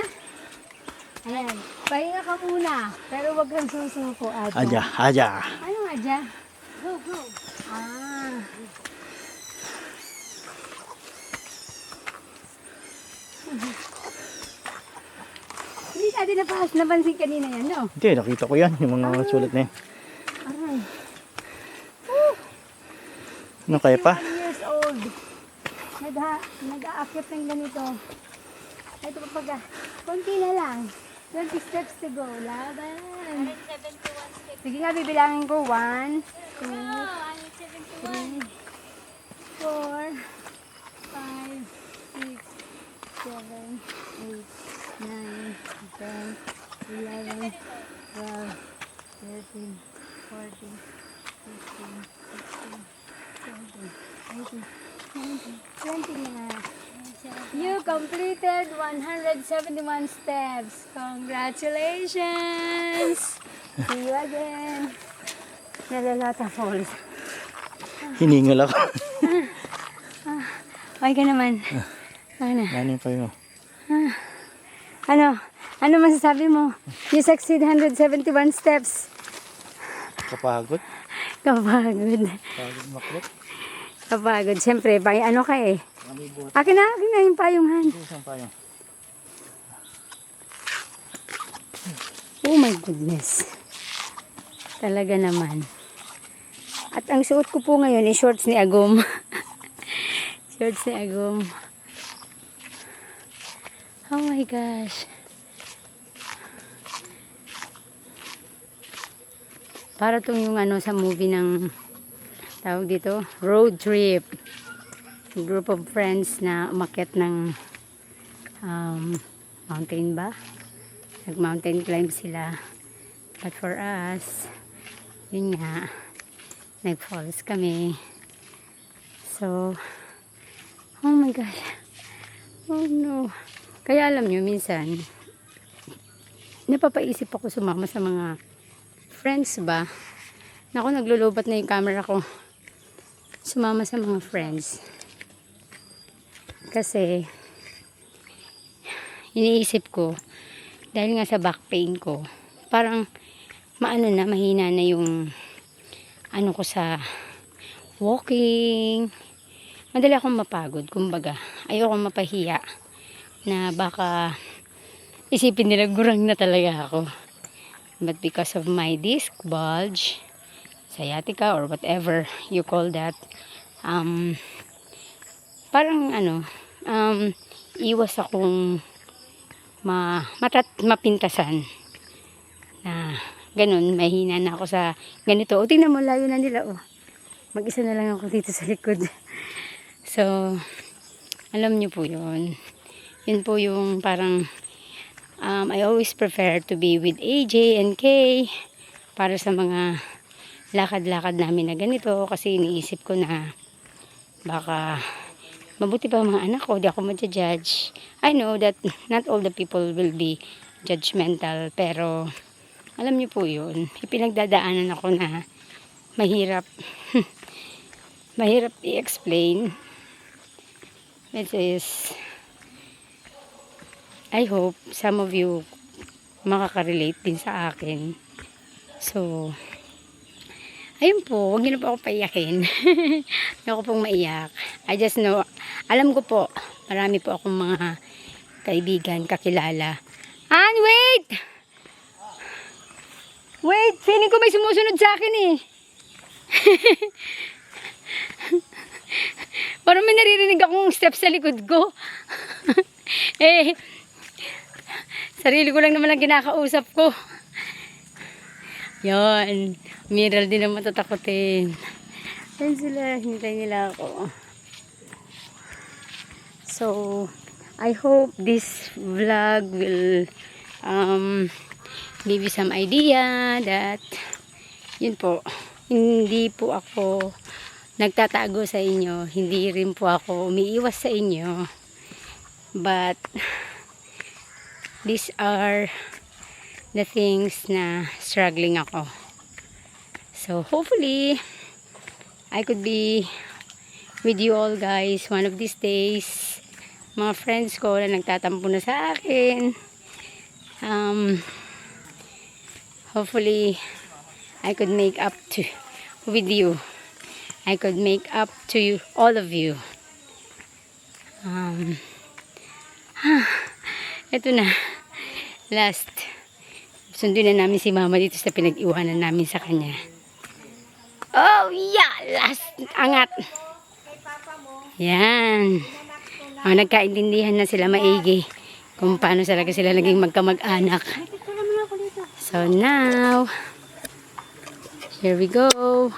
Ayan. Pahinga ka muna. Pero wag kang susuko, Adja. Aja, aja. Ano, Adja? Go, go. Ah. Hindi natin napansin kanina yan, no? Hindi, nakita ko yan. Yung mga sulat na yan. Aray. Ano kaya pa? 1 years old. Nag-aakyat ng ganito. Ito pa pag konti na lang. 20 steps to go. Laban. 71 steps. Sige nga, bibilangin ko. 1, 2, Oh, 3, 71. 4, 5, 6, 7, 8, 9, 10, 11, 12, 13, 14, 15, 16, 17, 18, 19, 20 na. You completed 171 steps. Congratulations! See you again. Nalalata Falls. Hiningal ako. Okay ka naman. Okay na. Ano pa yun? Ano? Ano masasabi mo? You succeed 171 steps. Kapagod? Kapagod. Kapagod maklot? Kapagod. Siyempre, ano ka eh. Akin na yung payungan. Isang payong. Oh my goodness. Talaga naman. At ang suot ko po ngayon ay shorts ni Agum. Shorts ni Agum. Oh my gosh. Para tong yung ano sa movie ng tawag dito, road trip. Group of friends na umakyat ng mountain ba? Nag-mountain climb sila. But for us, yun nga, nag-falls kami. So, oh my God. Oh no. Kaya alam nyo, minsan, napapaisip ako sumama sa mga friends ba. Naku, naglulubat na yung camera ko. Sumama sa mga friends. Kasi, iniisip ko, dahil nga sa back pain ko, parang mahina na yung ano ko sa walking. Madali akong mapagod, kumbaga. Ayoko mapahiya na baka isipin nila gurang na talaga ako. But because of my disc bulge, sciatica or whatever you call that, parang iwas akong mapintasan na ganun, mahina na ako sa ganito. O tingnan mo, layo na nila. O, mag-isa na lang ako dito sa likod. So, alam nyo po yun. Yun po yung parang I always prefer to be with AJ and Kay para sa mga lakad-lakad namin na ganito, kasi iniisip ko na baka mabuti pa ang mga anak ko, di ako ma-judge. I know that not all the people will be judgmental, pero alam niyo po yun, ipinagdadaanan ako na mahirap mahirap i-explain. It is, I hope some of you makaka-relate din sa akin. So, ayun po, huwag niyo na po ako paiyakin. Hindi ako pong maiyak. I just know, alam ko po, marami po akong mga kaibigan, kakilala. Ann, wait! Wait, feeling ko may sumusunod sa akin eh. Parang may naririnig akong step sa likod ko. Eh, sarili ko lang naman ang kinakausap ko. Yan. Miral din ang matatakotin. Yan sila. Hintay nila ako. So, I hope this vlog will give you some idea that yun po, hindi po ako nagtatago sa inyo. Hindi rin po ako umiiwas sa inyo. But, these are the things na struggling ako. So hopefully I could be with you all guys one of these days. Mga friends ko na nagtatampo na sa akin, hopefully I could make up to with you. I could make up to you, all of you. Ito na, last. Sundin na namin si mama dito sa pinag-iwanan namin sa kanya. Oh yeah, last angat. Yan. Oh, nagkaintindihan na sila maigi kung paano talaga sila naging magkamag-anak. So now, here we go.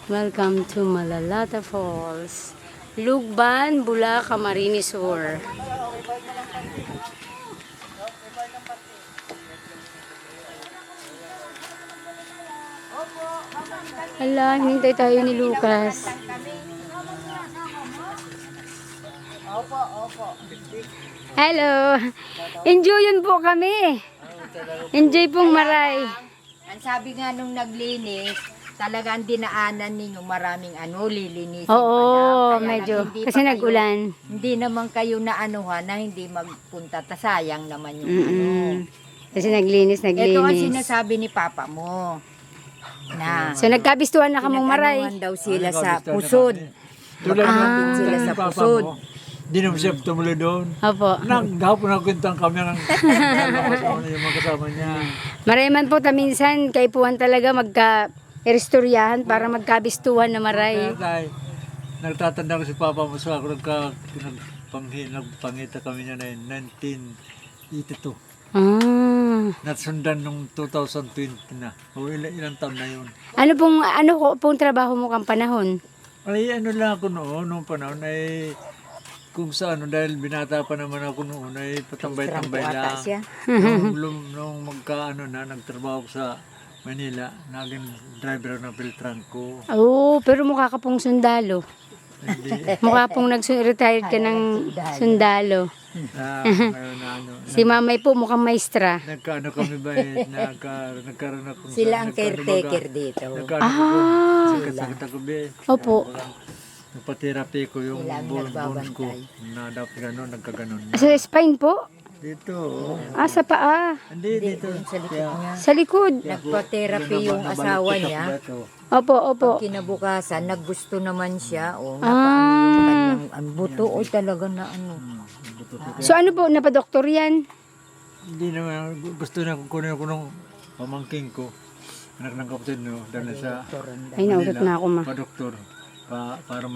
Welcome to Malalata Falls, Lugban, Bulacan, Camarines Sur. Hala, hinintay tayo ni Lucas. Hello. Enjoy yun po kami. Enjoy pong maray. Ang sabi nga nung naglinis, talagang dinaanan ninyo maraming lilinisin pa daw. Oo, Kaya medyo. lang hindi Kasi pa kayo- nag-ulan. Hindi naman kayo naanuhan na hindi magpunta. Sayang naman yung Kasi naglinis. Ito ang sinasabi ni Papa mo. Na So nagkabistuhan na kamong maray. pinag-anuhan daw sila sa pusod. Tulad Magkakapit sila sa Papa pusod. mo, di naman siya tumuloy doon. Opo. Naghapon na kwentang kami ng kasama niya, yung mga kasama niya. Marayman po taminsan, kaipuhan talaga magka-restoryahan para magkabistuhan na maray. Kaya tayo, nagtatanda ko si Papa mo sa ako, nagpangita kami niya na 1982. Ah. Natsundan nung 2020 na. O ilang taon na yun. Ano pong trabaho mo kang panahon? Ay ano lang ako noon, nung panahon ay kung sa ano, dahil binata pa naman ako noon, ay patambay-tambay Trangko ata lang. siya. Nung magkaano na, nagtrabaho ko sa Manila, naging driver ng Peltrangco. Oo, pero mukha ka pong sundalo. Hindi. Mukha pong nag-retired ka ng sundalo. Ngayon na ano. Si mamay po mukhang maestra. Nagkaano kami ba eh, nagkaroon ako. Sila ang caretaker dito. Nagkaano ko, sakit ako ba eh. Opo. Nagpa-therapy ko yung Walang bones ko. nagbabantay. Na dapat gano'n, nagkaganon. Sa spine po? Dito, oh. Sa paa. Hindi, dito. Sa likod niya. Sa likod. Nagpa-therapy yung asawa niya. Opo, opo. Kinabukasan, naggusto naman siya. O, napaano yung kanyang ang buto. O, talaga na ano. So ano po, napadoktor yan? Hindi naman, gusto na kunin ko nung pamangking ko. Anak ng kapatid no, dahil sa Ay, nautot na ako ma. pa-doktor. Para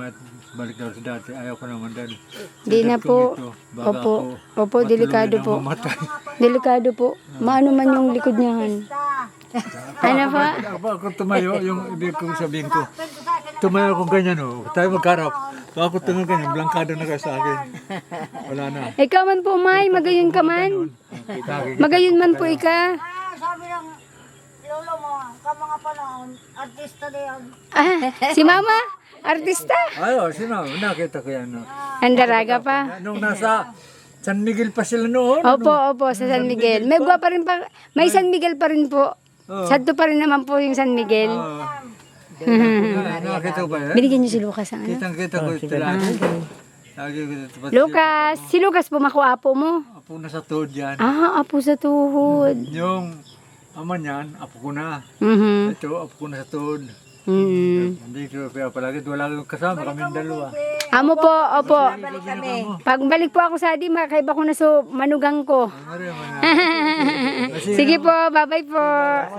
balik daw sa dati. Ayaw ko naman dahil. Di na po. Opo, opo, delikado po. Delikado po. Maano man yung likod niyan. Ano pa? Ako tumayo, yung ibig kong sabihin ko. Tumayo akong ganyan o. Tayo magkarap. Ako tumayo ganyan, blankado na kayo sa akin. Wala na. Ikaw man po, May. Magayon ka man. Magayon man po ika. Sabi ng lolo mo, ka mga panahon, artista na yan. Si Mama? Artista? Ayo, sino? Nakita ko yan. No. Ang daraga pa. Nung nasa San Miguel pa sila noon. Opo, opo, sa San Miguel. May gwa pa rin pa. May San Miguel pa rin po. Santo pa rin naman po yung San Miguel. Nakita ko ba yan? Binigyan niyo si Lucas ang ano? Kitang-kita ko ito lagi. Lagi ko ito. Lucas! Si Lucas po, makuapo mo. Apo na sa tuhod yan. Apo sa tuhod. Yung ama niyan, apo ko na. Mhm. Ito, apo ko na sa tuhod. Mhm. Hindi ko kaya palagi. Wala kang kasama, kami dalawa. Amo po, opo. Pagbalik po ako sa Adi, makaiba ko na so manugang ko. Sige po, bye-bye po.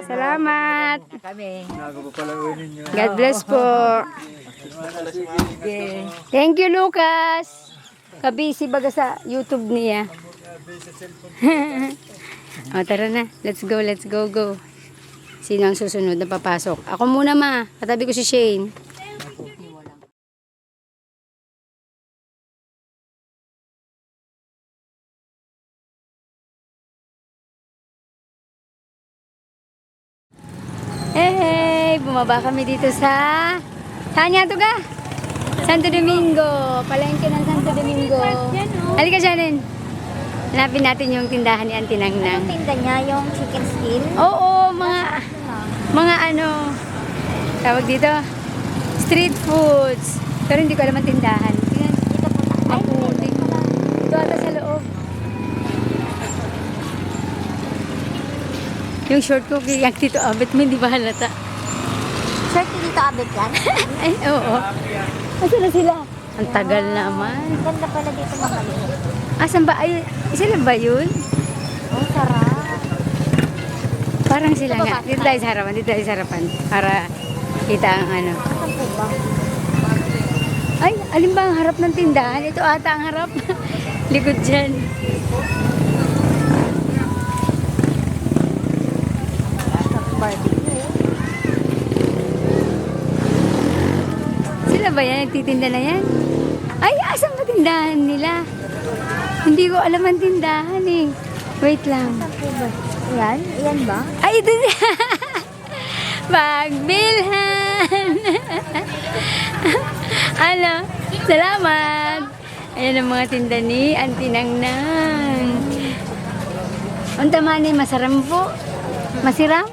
Salamat. Kami. Nagpapalawin ninyo. God bless po. Thank you, Lucas. Kabisi baga sa YouTube niya. O, tara na. Let's go, let's go, go. Sino ang susunod na papasok? Ako muna, ma. Katabi ko si Shane. Hey, bumaba kami dito sa... Saan nga ito ga? Santo Domingo. Palengke ng Santo Domingo. Halika, Shannon. Hanapin natin yung tindahan ni Auntie Nangnang. Tinda niya yung chicken skin. Oo, mga ano, tawag dito, street foods. Pero hindi ko alam ang tindahan. Tingnan, maputik. Ito ata sa loob. Yung short ko, kaya dito abit mo, hindi ba halata? Sir, dito abit yan. Ay, oo. Asa na sila? Ang tagal naman. Ganda pala dito mga maliit. Asan ba? Ay, sila ba yun? Oh, sarap. Parang sila nga. Dito tayo sa harapan, dito tayo sa harapan. Para kita ang ano. Saan po ba? Ay, alin ba ang harap ng tindahan? Ito ata ang harap. Likod dyan. Sila ba yan? Nagtitinda na yan? Ay, asan ba tindahan nila? Hindi ko alam ang tindahan eh. Wait lang. Saan po ba? Yan? Yan ba? Ay, ito na. Pagbilhan. Ano? Salamat. Ayan ang mga tinda ni Auntie Nangnang. Ang tama ni masaram po. Masiram?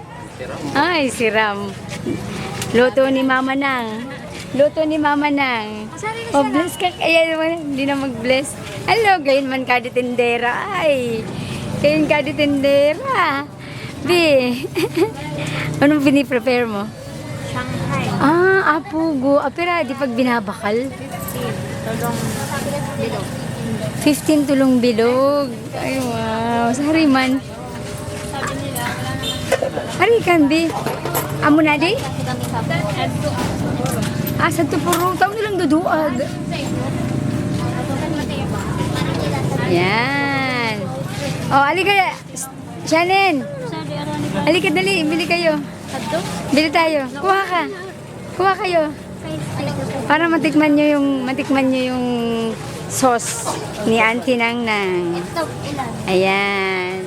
Ay, siram. Luto ni Mama Nang. Luto ni Mama Nang. Oh, bless ka. Ayan naman, hindi na mag-bless. Hello, gayon man ka di tindera. Ay, gayon ka di tindera. B. Anong piniprepare mo? Shanghai. Apugo. Pero di pag binabakal. Tulong bilog. 15 tulong bilog. Ay, wow. Sorry man. Hari kan, B. Amo na, di? Sa tupuro. Taon nilang duduag. Yan. Oh, alika. Shannon. Halika, dali. Bili kayo. Bili tayo. Kuha ka. Kuha kayo. Para matikman nyo yung sauce ni Auntie Nang Nang. Ito, ilan? Ayan.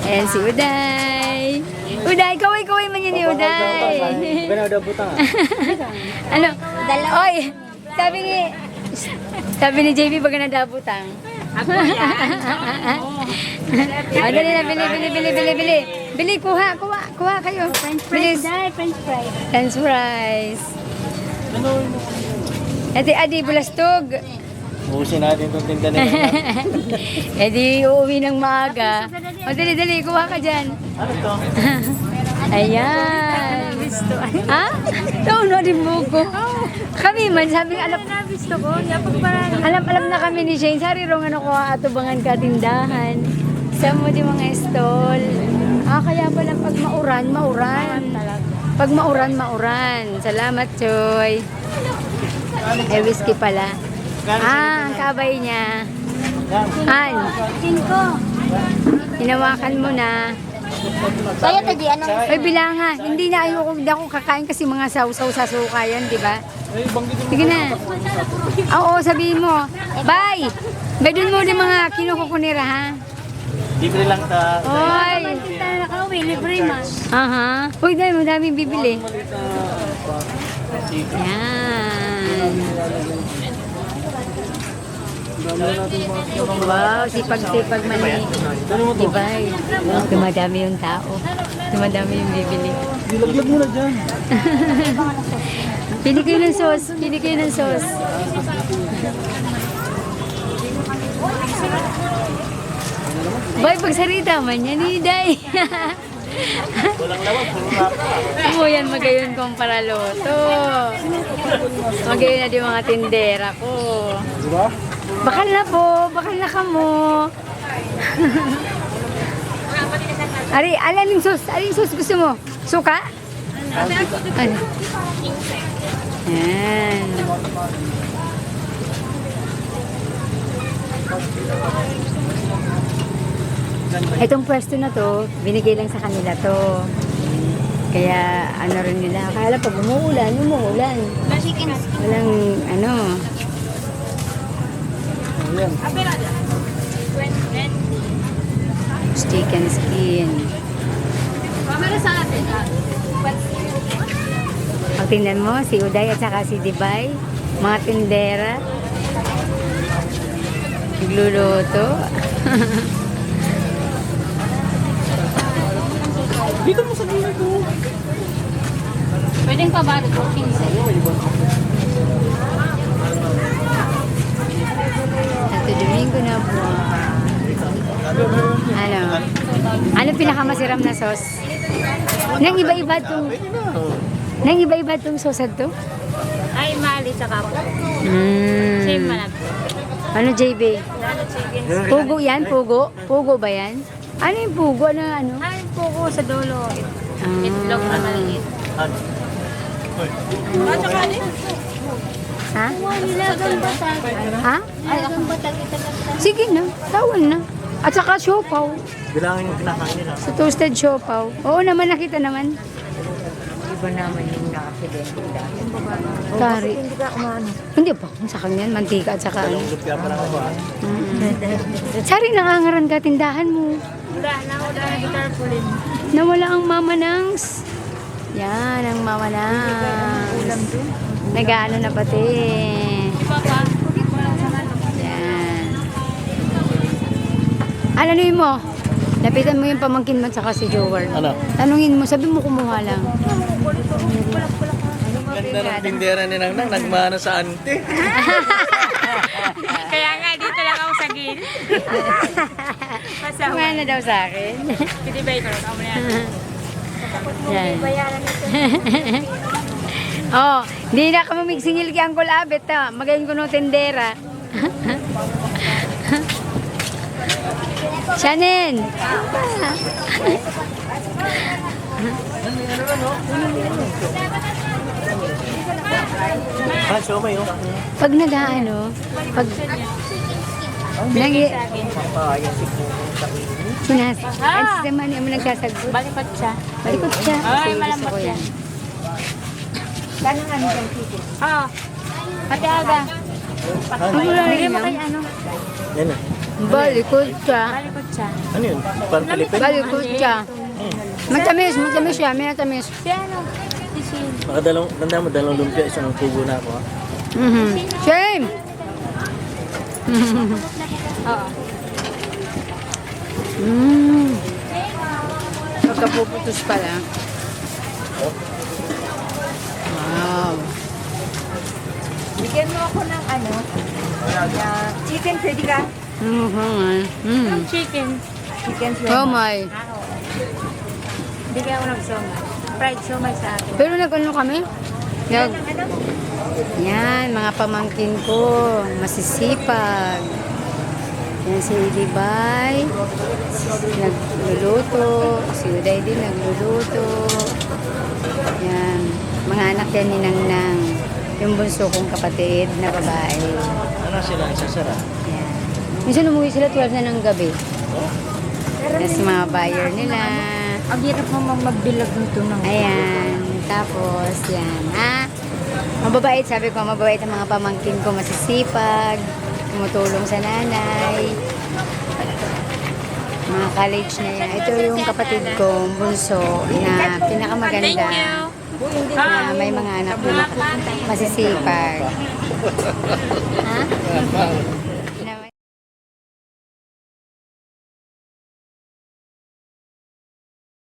Ayan si Uday. Uday, kaway-kaway man yun ni Uday. Ano? Oy, sabi ni JB baga nadabutang. Ako yan. Dali na, bili. Bili, kuha kayo. French fries, dahil French fries. French fries. Adi, bulastog. Ubusin natin itong tinda nila. Di uuwi ng maaga. O, dali, kuha ka dyan. Ano to? Ayan. Ha? Ito, no, di mo ko. Kami man, sabi nga, alam na kami ni Shane. Sari rong ano ko, atubangan ka tindahan. Sa mo di mga stall. Kaya pala pag mauran. Pag mauran. Salamat, Choy. Whiskey pala. Ang kabay niya. Han, 5. hinawakan mo na. Kaya tadi, anong Ay, bilanga. Hindi na hindi ako kakain kasi mga sausaw sa suka yan, di ba? Sige na. Oo, sabihin mo. Bye! Bay, dun mo din mga kinukukunira, ha? Libre lang ta. Oy! tayo nakauwi, libre man. Aha. Uy, daming bibili. Yan. Wow, sipag-sipag man eh. Diba? Dumadami yung tao. Dumadami yung bibili. Ilaglag mo na dyan. Pili kayo ng sauce. Bay, pagsarita man yan, Iday. Walang lawan, puro rapa. Mo yan magayon kong paraloto. Magayon na di mga tindera ko. Diba? Bakal na ka mo. Aling sauce gusto mo? Suka? Ano? Yan. Itong pwesto na to, binigay lang sa kanila to. Kaya ano rin nila, akala pag umuulan. Walang ano. Steak and skin. Pag tingnan mo, si Uday at saka si Dibay, mga tindera. Nagluluto. Dito mo sa gilid ko. Pwedeng pa ba ito? 15. Santo Domingo na po. Ano pinakamasiram na sauce? Nang iba-iba itong sauce to? Ay, mali sa kapo. Mm. man. Ano, JB? Pugo yan? Pugo? Pugo ba yan? Ano yung pugo? Ano? Ay, puko sa dulo. Ah. Itlog na maliit. Ha? Nilagang batag. Ha? Nilagang batag itagata. Sige na, tawan na. At saka siopaw. Bilangin yung kinakain nila. Sa toasted siopaw. Oo naman, nakita naman. Iba naman yung na-accidente dahil. Kari. Hindi ka umano. Hindi pa. Sa kanyan, mantika at saka ano. Lumpia pa lang ako. Sari, nangangaran ka tindahan mo. Wala na gitarpulin. Nawala ang mama nangs. Yan, ang mama nangs. Nag-ano na pati. Yan. Alanuin mo. Lapitan mo yung pamangkin mo at saka si Jower. Ano? Tanungin mo, sabi mo kumuha lang. Ganda ng tindera ni Nang Nang, nagmana sa ante. Kaya nga, dito lang ako sa gil. Kumuha na daw sa akin. Pitibay ko rin. Ako na yan. Yan. Oh, hindi na ka mamigsingil kay Uncle Abet, ha? Magayon ko no tendera. Shannon! Siomay oh. Pag nag-ano, pag sinas, ang sistema niya mo nagsasagot. Balikot siya. Balikot siya. Ay, Kasi gusto malambot ko yan. yan. Kano nga nito? Oo. Pati aga. Bigyan mo kay ano? Yan na. Balikod siya. Balikot siya. Ano yun? Pantalipin? Balikod siya. Matamis siya. May matamis. Si ano? Si Shin. Tanda mo, dalawang lumpia, isang tubo na ako ha. Shame! Oo. Pagkapuputos pala. Wow. Bigyan mo ako ng ano, chicken, pwede ka? Chicken. Chicken Oh my. Bigyan ako ng somay. Fried somay sa akin. Pero nag-ano kami? Yan, mga pamangkin ko. Masisipag. Yan si Libay. Nagluluto. Si Uday din nagluluto. Yan. Mga anak yan ni Nangnang. Yung bunso kong kapatid na babae. Ano sila? Isasara? Yan. Minsan umuwi sila 12 na ng gabi. Yan si mga buyer nila. Ang hirap mo magbilag nito ng... Ayan. Tapos, yan. Mababait. Sabi ko, mababait ang mga pamangkin ko. Masisipag. Tumutulong sa nanay. Mga college na yan. Ito yung kapatid ko, bunso, na pinakamaganda. Na may mga anak na masisipag. Ha?